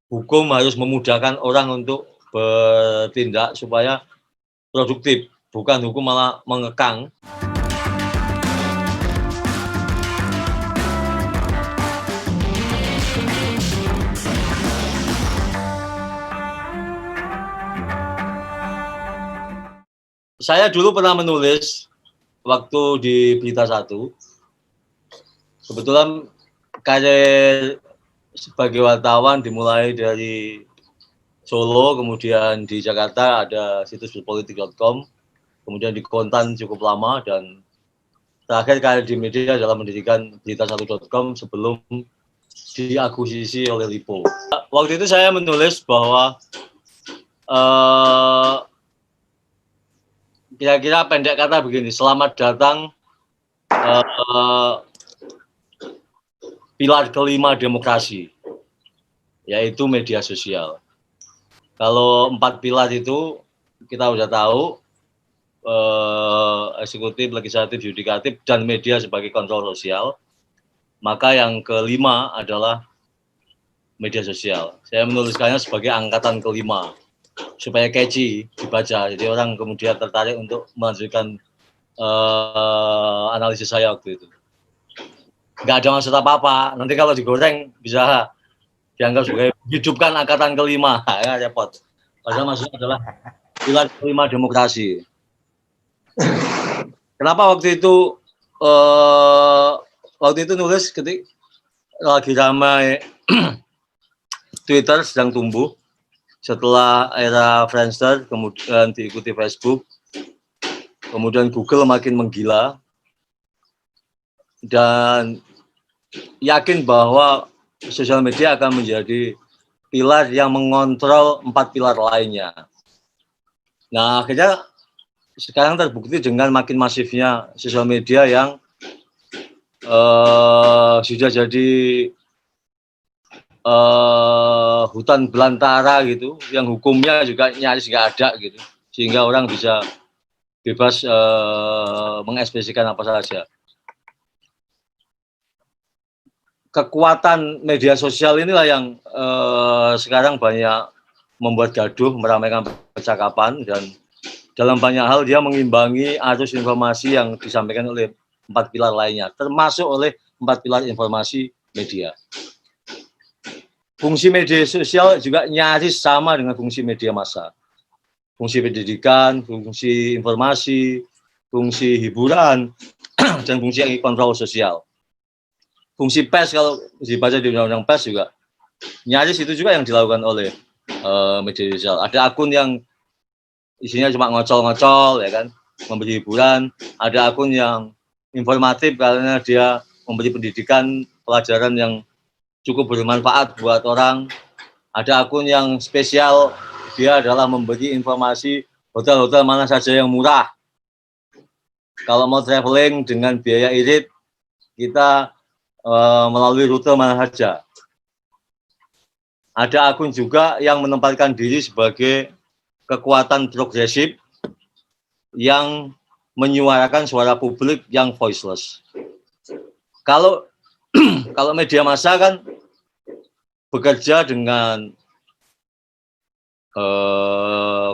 hukum harus memudahkan orang untuk bertindak supaya produktif, bukan hukum malah mengekang. Saya dulu pernah menulis waktu di Berita Satu. Kebetulan karir sebagai wartawan dimulai dari Solo, kemudian di Jakarta ada situs berpolitik.com, kemudian di Kontan cukup lama, dan terakhir karir di media adalah mendirikan berita1.com sebelum diakuisisi oleh Lipo. Waktu itu saya menulis bahwa kira-kira pendek kata begini, selamat datang pilar kelima demokrasi, yaitu media sosial. Kalau 4 pilar itu kita udah tahu, eksekutif, legislatif, yudikatif, dan media sebagai kontrol sosial. Maka yang kelima adalah media sosial. Saya menuliskannya sebagai angkatan kelima, supaya catchy dibaca, jadi orang kemudian tertarik untuk melanjutkan analisis saya waktu itu. Nggak ada maksud apa-apa, nanti kalau digoreng bisa dianggap sebagai hidupkan angkatan kelima, ya repot. Padahal maksudnya adalah pilar kelima demokrasi. Kenapa waktu itu nulis ketika lagi ramai Twitter sedang tumbuh setelah era Friendster, kemudian diikuti Facebook, kemudian Google makin menggila, dan yakin bahwa sosial media akan menjadi pilar yang mengontrol 4 pilar lainnya. Nah, akhirnya sekarang terbukti dengan makin masifnya sosial media yang sudah jadi hutan belantara gitu, yang hukumnya juga nyaris nggak ada gitu, sehingga orang bisa bebas mengekspresikan apa saja. Kekuatan media sosial inilah yang sekarang banyak membuat gaduh, meramaikan percakapan, dan dalam banyak hal dia mengimbangi arus informasi yang disampaikan oleh 4 pilar lainnya, termasuk oleh 4 pilar informasi media. Fungsi media sosial juga nyaris sama dengan fungsi media massa. Fungsi pendidikan, fungsi informasi, fungsi hiburan, dan fungsi kontrol sosial. Fungsi pers, kalau dibaca di undang-undang pers juga nyaris itu juga yang dilakukan oleh media sosial. Ada akun yang isinya cuma ngocol-ngocol, ya kan, memberi hiburan. Ada akun yang informatif karena dia memberi pendidikan, pelajaran yang cukup bermanfaat buat orang. Ada akun yang spesial, dia adalah memberi informasi hotel-hotel mana saja yang murah. Kalau mau traveling dengan biaya irit, kita melalui rute mana saja. Ada akun juga yang menempatkan diri sebagai kekuatan progresif yang menyuarakan suara publik yang voiceless. Kalau media massa kan bekerja dengan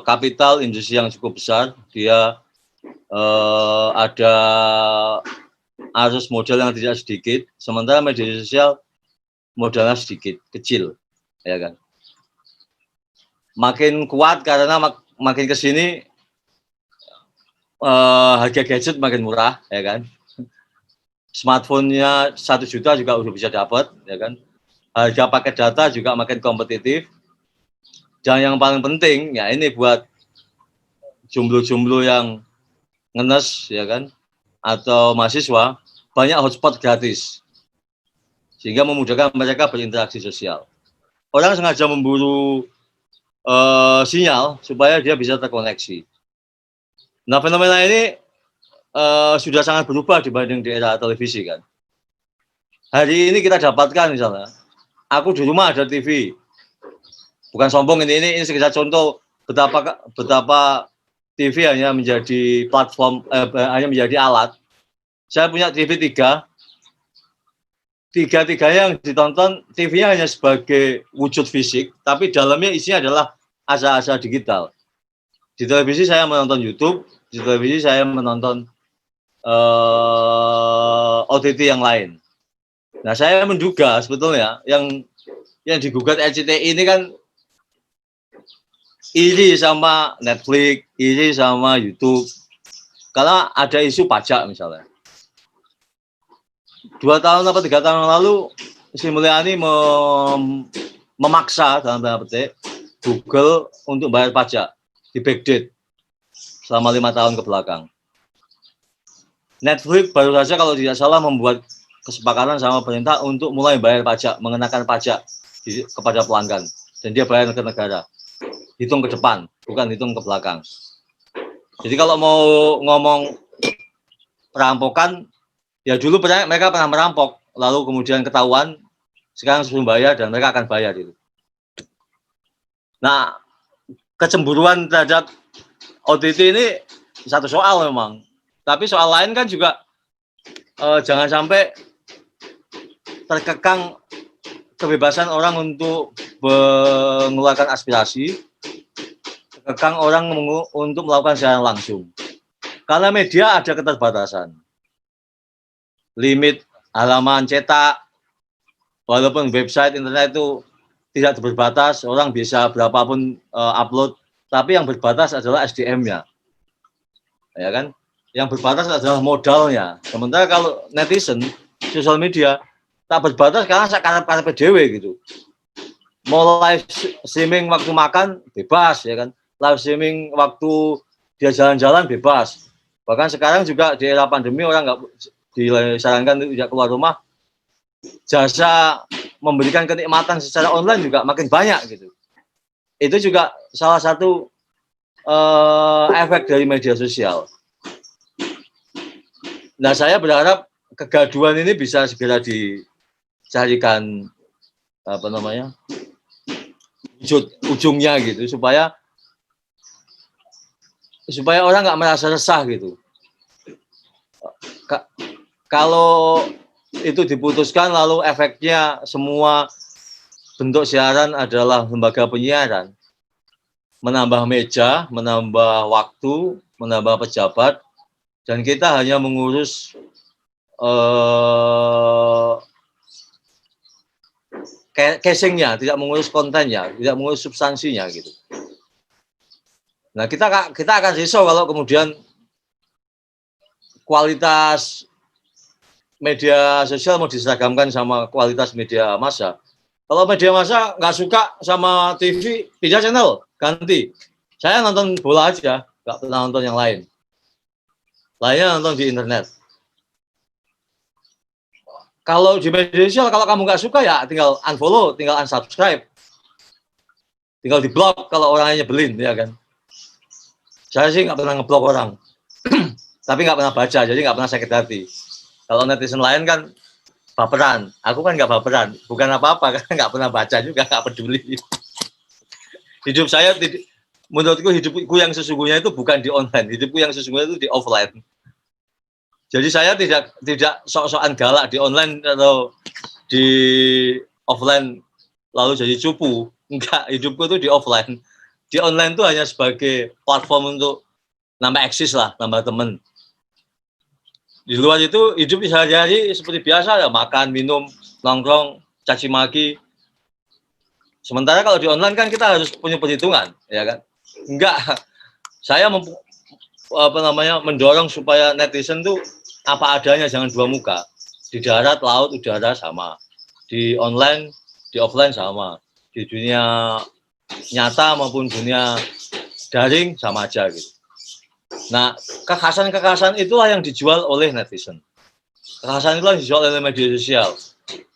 kapital industri yang cukup besar, dia ada arus modal yang tidak sedikit, sementara media sosial modalnya sedikit, kecil, ya kan. Makin kuat karena makin kesini harga gadget makin murah, ya kan. Smartphone-nya 1 juta juga udah bisa dapat, ya kan. Harga paket data juga makin kompetitif. Dan yang paling penting, ya ini buat jomblo-jomblo yang ngenes, ya kan, atau mahasiswa, banyak hotspot gratis, sehingga memudahkan mereka berinteraksi sosial. Orang sengaja memburu sinyal supaya dia bisa terkoneksi. Nah, fenomena ini sudah sangat berubah dibanding di era televisi kan. Hari ini kita dapatkan misalnya, aku di rumah ada TV, bukan sombong ini sekedar contoh betapa TV hanya menjadi platform, hanya menjadi alat. Saya punya TV 3, tiga-tiganya yang ditonton TV-nya hanya sebagai wujud fisik, tapi dalamnya isinya adalah asa-asa digital. Di televisi saya menonton YouTube, di televisi saya menonton OTT yang lain. Nah, saya menduga sebetulnya yang digugat RCTI ini kan iri sama Netflix, iri sama YouTube. Karena ada isu pajak misalnya. 2 tahun atau 3 tahun lalu, Sri Mulyani memaksa dalam tanda petik Google untuk bayar pajak di backdate selama 5 tahun ke belakang. Netflix baru saja kalau tidak salah membuat kesepakatan sama pemerintah untuk mulai bayar pajak, mengenakan pajak kepada pelanggan, dan dia bayar ke negara. Hitung ke depan, bukan hitung ke belakang. Jadi kalau mau ngomong perampokan, ya dulu mereka pernah merampok, lalu kemudian ketahuan, sekarang suruh bayar dan mereka akan bayar itu. Nah, kecemburuan terhadap OTT ini satu soal memang, tapi soal lain kan juga jangan sampai terkekang kebebasan orang untuk mengeluarkan aspirasi, terkekang orang untuk melakukan siaran langsung. Karena media ada keterbatasan. Limit halaman cetak, walaupun website internet itu tidak berbatas, orang bisa berapapun upload, tapi yang berbatas adalah SDM-nya, ya kan? Yang berbatas adalah modalnya. Sementara kalau netizen, sosial media tak berbatas karena karena PDW gitu. Mau live streaming waktu makan bebas, ya kan? Live streaming waktu dia jalan-jalan bebas. Bahkan sekarang juga di era pandemi orang nggak disarankan tidak keluar rumah, jasa memberikan kenikmatan secara online juga makin banyak gitu. Itu juga salah satu efek dari media sosial. Nah, saya berharap kegaduhan ini bisa segera dicarikan ujungnya gitu, supaya orang nggak merasa resah gitu. Kalau itu diputuskan lalu efeknya semua bentuk siaran adalah lembaga penyiaran, menambah meja, menambah waktu, menambah pejabat, dan kita hanya mengurus casingnya, tidak mengurus kontennya, tidak mengurus substansinya gitu. Nah, kita akan risau kalau kemudian kualitas media sosial mau diseragamkan sama kualitas media massa. Kalau media massa nggak suka sama TV, pindah channel, ganti. Saya nonton bola aja, nggak pernah nonton yang lain. Lainnya nonton di internet. Kalau di media sosial, kalau kamu nggak suka ya tinggal unfollow, tinggal unsubscribe. Tinggal di-block kalau orangnya nyebelin, ya kan. Saya sih nggak pernah ngeblok orang. Tapi nggak pernah baca, jadi nggak pernah sakit hati. Kalau netizen lain kan baperan, aku kan nggak baperan, bukan apa-apa, karena nggak pernah baca juga, nggak peduli. Hidup saya, menurutku hidupku yang sesungguhnya itu bukan di online, hidupku yang sesungguhnya itu di offline. Jadi saya tidak sok-sokan galak di online atau di offline lalu jadi cupu, enggak, hidupku itu di offline. Di online itu hanya sebagai platform untuk nambah eksis lah, nambah temen. Di luar itu hidup sehari-hari seperti biasa ya, makan, minum, nongkrong, caci maki. Sementara kalau di online kan kita harus punya perhitungan, ya kan? Enggak. Saya mendorong supaya netizen tuh apa adanya, jangan dua muka. Di darat, laut, udara sama. Di online, di offline sama. Di dunia nyata maupun dunia daring sama aja gitu. Nah, kekhasan-kekhasan itulah yang dijual oleh netizen. Kekhasan itulah yang dijual oleh media sosial.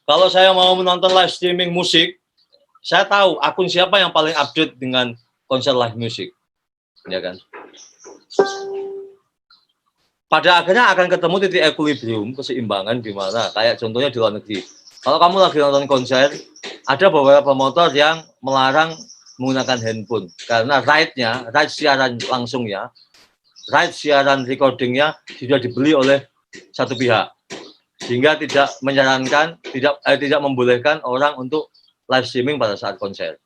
Kalau saya mau menonton live streaming musik, saya tahu akun siapa yang paling update dengan konser live musik, ya kan? Pada akhirnya akan ketemu titik equilibrium, keseimbangan di mana, kayak contohnya di luar negeri. Kalau kamu lagi nonton konser, ada beberapa promotor yang melarang menggunakan handphone karena right siaran langsungnya, right siaran recordingnya sudah dibeli oleh satu pihak. sehingga tidak menyarankan, tidak membolehkan orang untuk live streaming pada saat konser.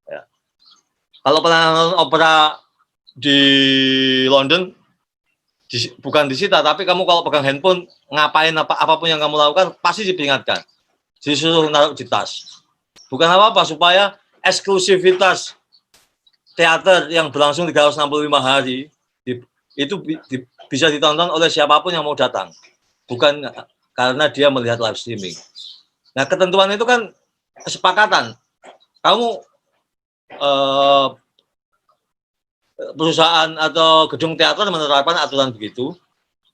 Ya. Kalau pernah nonton opera di London, bukan disita, tapi kamu kalau pegang handphone, ngapain apapun yang kamu lakukan, pasti diperingatkan. Disuruh naruh di tas. Bukan apa-apa, supaya eksklusivitas teater yang berlangsung 365 hari, itu bisa ditonton oleh siapapun yang mau datang. Bukan karena dia melihat live streaming. Nah, ketentuan itu kan kesepakatan. Kamu perusahaan atau gedung teater menerapkan aturan begitu.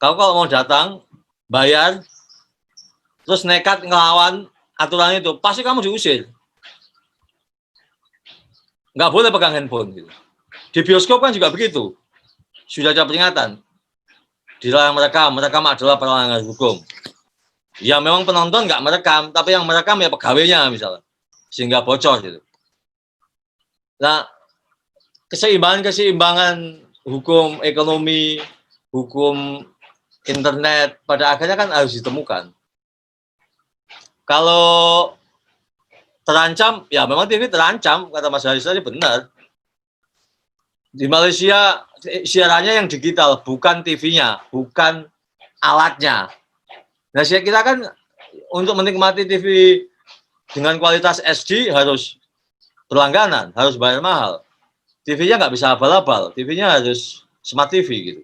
Kamu kalau mau datang, bayar, terus nekat ngelawan aturan itu, pasti kamu diusir. Nggak boleh pegang handphone. Gitu. Di bioskop kan juga begitu. Sudah ada peringatan. Dilarang merekam adalah pelanggaran hukum. Ya memang penonton nggak merekam, tapi yang merekam ya pegawainya misalnya. Sehingga bocor gitu. Nah, keseimbangan hukum ekonomi, hukum internet pada akhirnya kan harus ditemukan. Kalau terancam, ya memang TV terancam, kata Mas Haris tadi benar. Di Malaysia siarannya yang digital, bukan TV-nya, bukan alatnya. Nah, kita kan untuk menikmati TV dengan kualitas HD harus berlangganan, harus bayar mahal. TV-nya nggak bisa abal-abal, TV-nya harus smart TV gitu.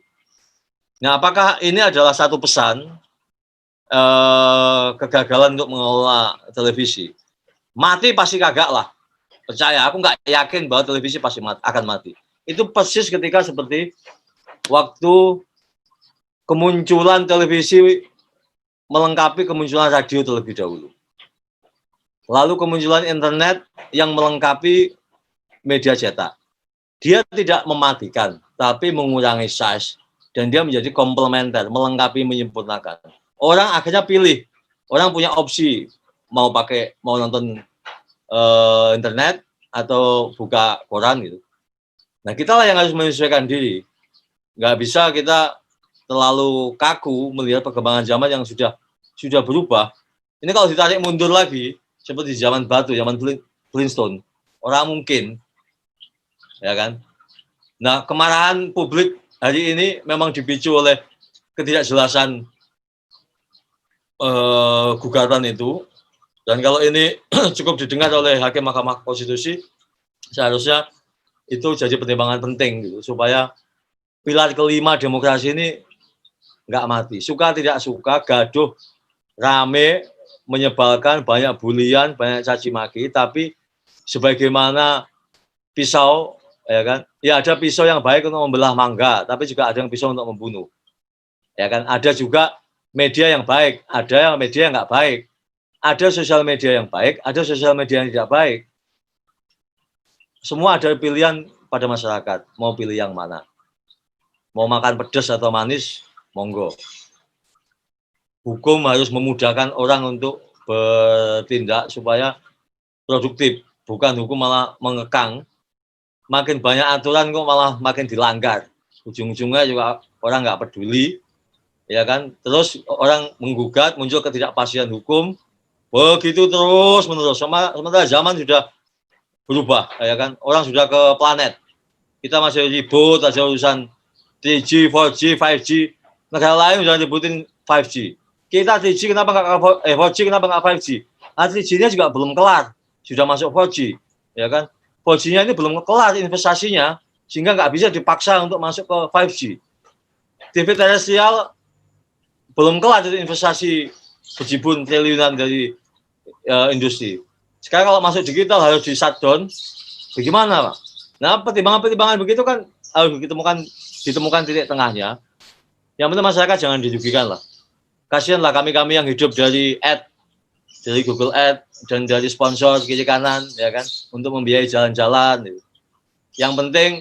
Nah, apakah ini adalah satu pesan kegagalan untuk mengelola televisi? Mati pasti kagak lah, percaya. Aku nggak yakin bahwa televisi pasti akan mati. Itu persis ketika seperti waktu kemunculan televisi melengkapi kemunculan radio terlebih dahulu. Lalu kemunculan internet yang melengkapi media cetak. Dia tidak mematikan, tapi mengurangi size, dan dia menjadi komplementer, melengkapi, menyempurnakan. Orang akhirnya pilih, orang punya opsi, mau nonton internet atau buka koran gitu. Nah, kita lah yang harus menyesuaikan diri. Nggak bisa kita terlalu kaku melihat perkembangan zaman yang sudah berubah. Ini kalau ditarik mundur lagi, seperti zaman batu, zaman Flintstone, orang mungkin, ya kan? Nah, kemarahan publik hari ini memang dipicu oleh ketidakjelasan gugatan itu. Dan kalau ini cukup didengar oleh Hakim Mahkamah Konstitusi, seharusnya itu jadi pertimbangan penting gitu, supaya pilar kelima demokrasi ini nggak mati. Suka tidak suka, gaduh, rame, menyebalkan, banyak bulian, banyak caci maki, tapi sebagaimana pisau, ya kan? Ya ada pisau yang baik untuk membelah mangga, tapi juga ada yang pisau untuk membunuh. Ya kan? Ada juga media yang baik, ada yang media yang nggak baik. Ada sosial media yang baik, ada sosial media yang tidak baik. Semua ada pilihan pada masyarakat, mau pilih yang mana. Mau makan pedas atau manis, monggo. Hukum harus memudahkan orang untuk bertindak supaya produktif, bukan hukum malah mengekang. Makin banyak aturan kok malah makin dilanggar. Ujung-ujungnya juga orang nggak peduli, ya kan? Terus orang menggugat, muncul ketidakpastian hukum, begitu terus menerus. Sementara zaman sudah berubah, ya kan? Orang sudah ke planet. Kita masih ribut aja urusan 3G, 4G, 5G. Negara lain sudah ributin 5G. Kita 3G kenapa nggak 4G kenapa nggak 5G? 3G-nya juga belum kelar, sudah masuk 4G, ya kan? 4G-nya ini belum kelar investasinya, sehingga nggak bisa dipaksa untuk masuk ke 5G. TV terestrial belum kelar itu investasi berjibun triliunan dari industri. Sekarang kalau masuk digital harus di shutdown, bagaimana Pak? Nah, pertimbangan-pertimbangan begitu kan harus ditemukan titik tengahnya. Yang penting masyarakat jangan dirugikan lah. Kasihanlah kami-kami yang hidup dari dari Google Ads dan dari sponsor kiri kanan, ya kan, untuk membiayai jalan-jalan. Gitu. Yang penting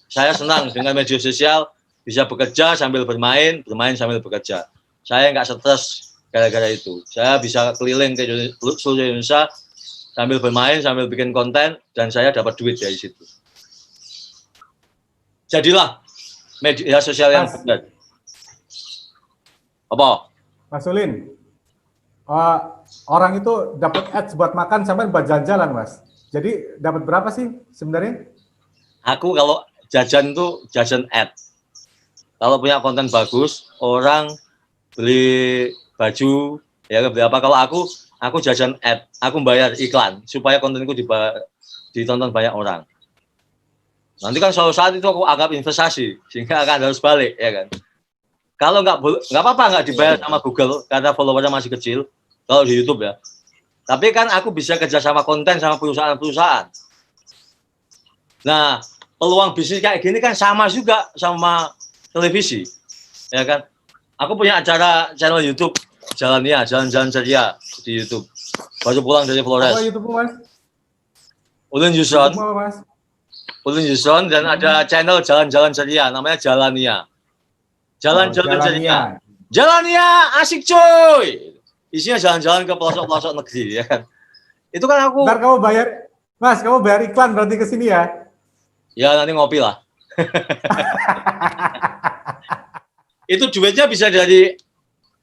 saya senang dengan media sosial, bisa bekerja sambil bermain sambil bekerja. Saya nggak stres gara-gara itu. Saya bisa keliling ke seluruh Indonesia sambil bermain, sambil bikin konten, dan saya dapat duit dari situ. Jadilah media sosial yang benar. Apa? Mas Ulin, orang itu dapat ads buat makan sampai buat jalan-jalan, Mas. Jadi dapat berapa sih sebenarnya? Aku kalau jajan tuh jajan ad. Kalau punya konten bagus, orang beli baju, ya beli apa. Kalau aku jajan ad, aku bayar iklan supaya kontenku ditonton banyak orang. Nanti kan suatu saat itu aku anggap investasi, sehingga akan harus balik, ya kan. Kalau nggak apa-apa nggak dibayar sama Google karena followernya masih kecil. Kalau di YouTube ya. Tapi kan aku bisa kerja sama konten sama perusahaan-perusahaan. Nah, peluang bisnis kayak gini kan sama juga sama televisi, ya kan. Aku punya acara channel YouTube jalan-jalan ceria di YouTube. Baru pulang dari Flores. Apa YouTube, Mas? Ulun Yuson. YouTube apa, Mas? Ulun Yuson dan ada channel jalan-jalan ceria namanya Jalania. Jalan-jalan ceria. Jalania asik coy. Isinya jalan-jalan ke pelosok-pelosok negeri, ya kan. Itu kan aku. Ntar kamu bayar, Mas, kamu bayar iklan berarti ke sini ya? Ya nanti ngopi lah. Itu duitnya bisa dari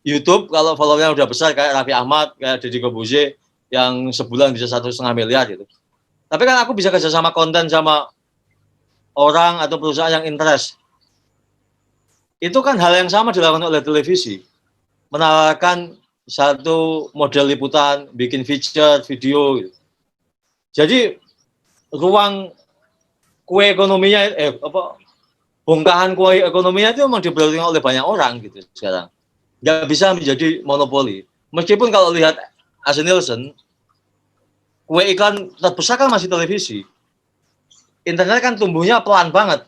YouTube kalau followernya udah besar kayak Raffi Ahmad, kayak Deddy Corbuzier yang sebulan bisa 1,5 miliar gitu. Tapi kan aku bisa kerja sama konten sama orang atau perusahaan yang interest. Itu kan hal yang sama dilakukan oleh televisi. Menawarkan satu model liputan, bikin feature, video gitu. Jadi ruang kue ekonominya bongkahan kue ekonominya itu memang diberhentikan oleh banyak orang gitu sekarang. Nggak bisa menjadi monopoli. Meskipun kalau lihat Asen Nielsen, kue iklan terbesar kan masih televisi. Internet kan tumbuhnya pelan banget,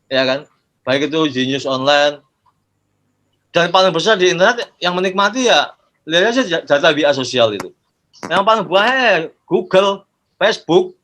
ya kan? Baik itu Genius Online, dan paling besar di internet yang menikmati ya lihat aja data media sosial itu. Yang paling banyak Google, Facebook,